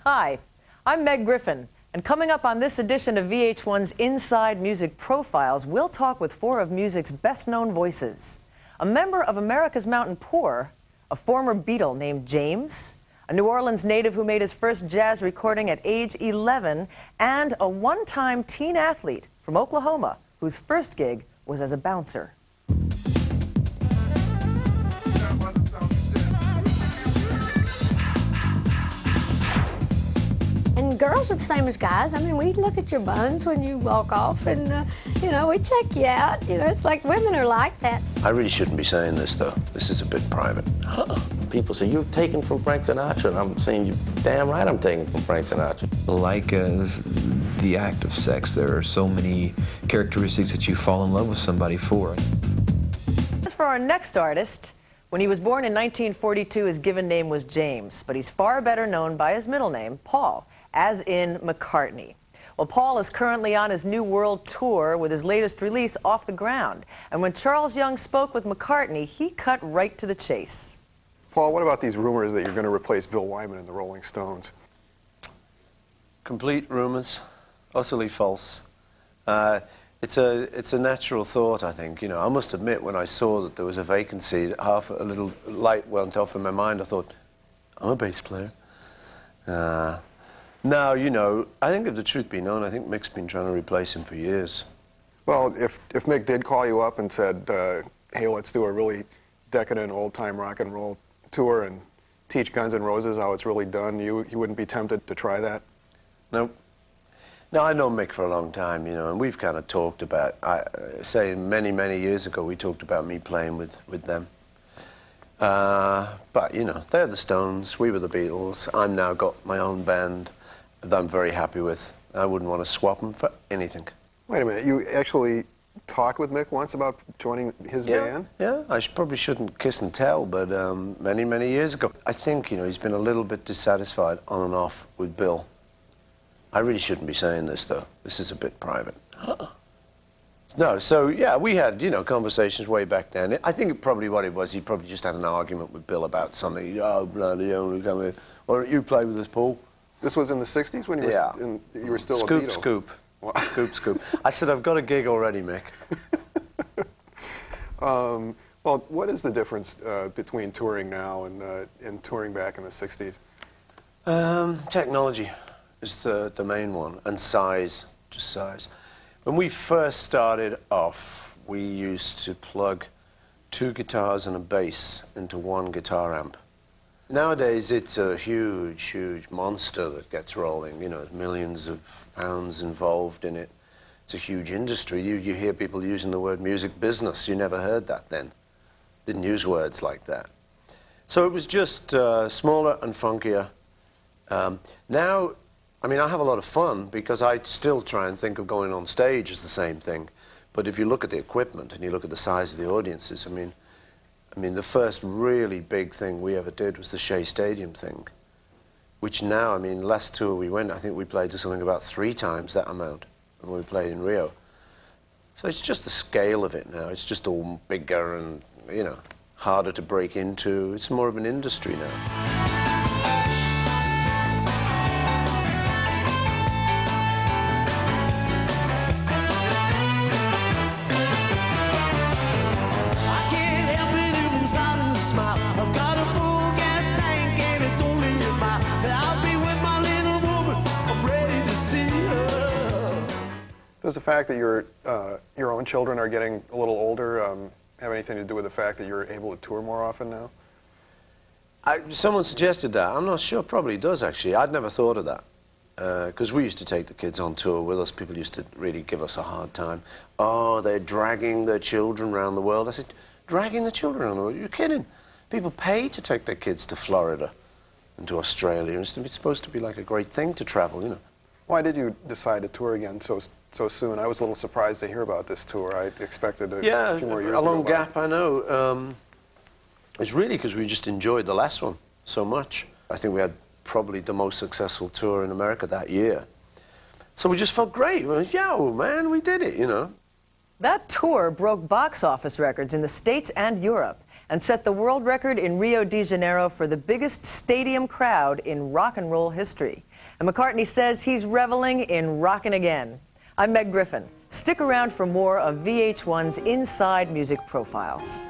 Hi, I'm Meg Griffin, and coming up on this edition of VH1's Inside Music Profiles, we'll talk with four of music's best-known voices. A member of America's Mountain Poor, a former Beatle named James, a New Orleans native who made his first jazz recording at age 11, and a one-time teen athlete from Oklahoma whose first gig was as a bouncer. And girls are the same as guys. I mean, we look at your buns when you walk off and, you know, we check you out. You know, it's like women are like that. I really shouldn't be saying this, though. This is a bit private. People say, you're taken from Frank Sinatra, and I'm saying, you're damn right I'm taken from Frank Sinatra. Like the act of sex, there are so many characteristics that you fall in love with somebody for. As for our next artist, when he was born in 1942, his given name was James, but he's far better known by his middle name, Paul, as in McCartney. Well, Paul is currently on his new world tour with his latest release, Off the Ground. And when Charles Young spoke with McCartney, he cut right to the chase. Paul, what about these rumors that you're going to replace Bill Wyman in the Rolling Stones? Complete rumors, utterly false. It's a natural thought, I think. You know, I must admit, when I saw that there was a vacancy, a little light went off in my mind. I thought, I'm a bass player. No, you know, I think if the truth be known, I think Mick's been trying to replace him for years. Well, if Mick did call you up and said, hey, let's do a really decadent old-time rock and roll tour and teach Guns N' Roses how it's really done, you wouldn't be tempted to try that? Nope. No, I know Mick for a long time, you know, and we've kind of talked about, say many, many years ago, we talked about me playing with them. But, you know, they're the Stones, we were the Beatles. I've now got my own band that I'm very happy with. I wouldn't want to swap them for anything. Wait a minute, you actually talked with Mick once about joining his band? Yeah, probably shouldn't kiss and tell, but many, many years ago. I think, you know, he's been a little bit dissatisfied on and off with Bill. I really shouldn't be saying this, though. This is a bit private. No, so, yeah, we had, you know, conversations way back then. I think probably what it was, he probably just had an argument with Bill about something. Oh, bloody hell, why don't you play with us, Paul? This was in the 60s when you were still a Beatle? Scoop. Scoop. I said, I've got a gig already, Mick. Well, what is the difference between touring now and touring back in the 60s? Technology is the main one, and size, just size. When we first started off, we used to plug 2 guitars and a bass into 1 guitar amp. Nowadays, it's a huge, huge monster that gets rolling. You know, there's millions of pounds involved in it. It's a huge industry. You hear people using the word music business. You never heard that then. Didn't use words like that. So it was just smaller and funkier. Now, I mean, I have a lot of fun because I still try and think of going on stage as the same thing. But if you look at the equipment and you look at the size of the audiences, I mean, the first really big thing we ever did was the Shea Stadium thing, which now, I mean, last tour we went, I think we played to something about 3 times that amount when we played in Rio. So it's just the scale of it now. It's just all bigger and, you know, harder to break into. It's more of an industry now. Does the fact that your own children are getting a little older have anything to do with the fact that you're able to tour more often now? Someone suggested that. I'm not sure. Probably does, actually. I'd never thought of that. Because we used to take the kids on tour with us. People used to really give us a hard time. Oh, they're dragging their children around the world. I said, dragging the children around the world? You're kidding. People pay to take their kids to Florida and to Australia. It's supposed to be like a great thing to travel, you know. Why did you decide to tour again so soon? I was a little surprised to hear about this tour. I expected a few more years a long to go by. gap, I know. It's really because we just enjoyed the last one so much. I think we had probably the most successful tour in America that year. So we just felt great. We went, yo, man, we did it, you know. That tour broke box office records in the States and Europe. and set the world record in Rio de Janeiro for the biggest stadium crowd in rock and roll history. And McCartney says he's reveling in rockin' again. I'm Meg Griffin. Stick around for more of VH1's Inside Music Profiles.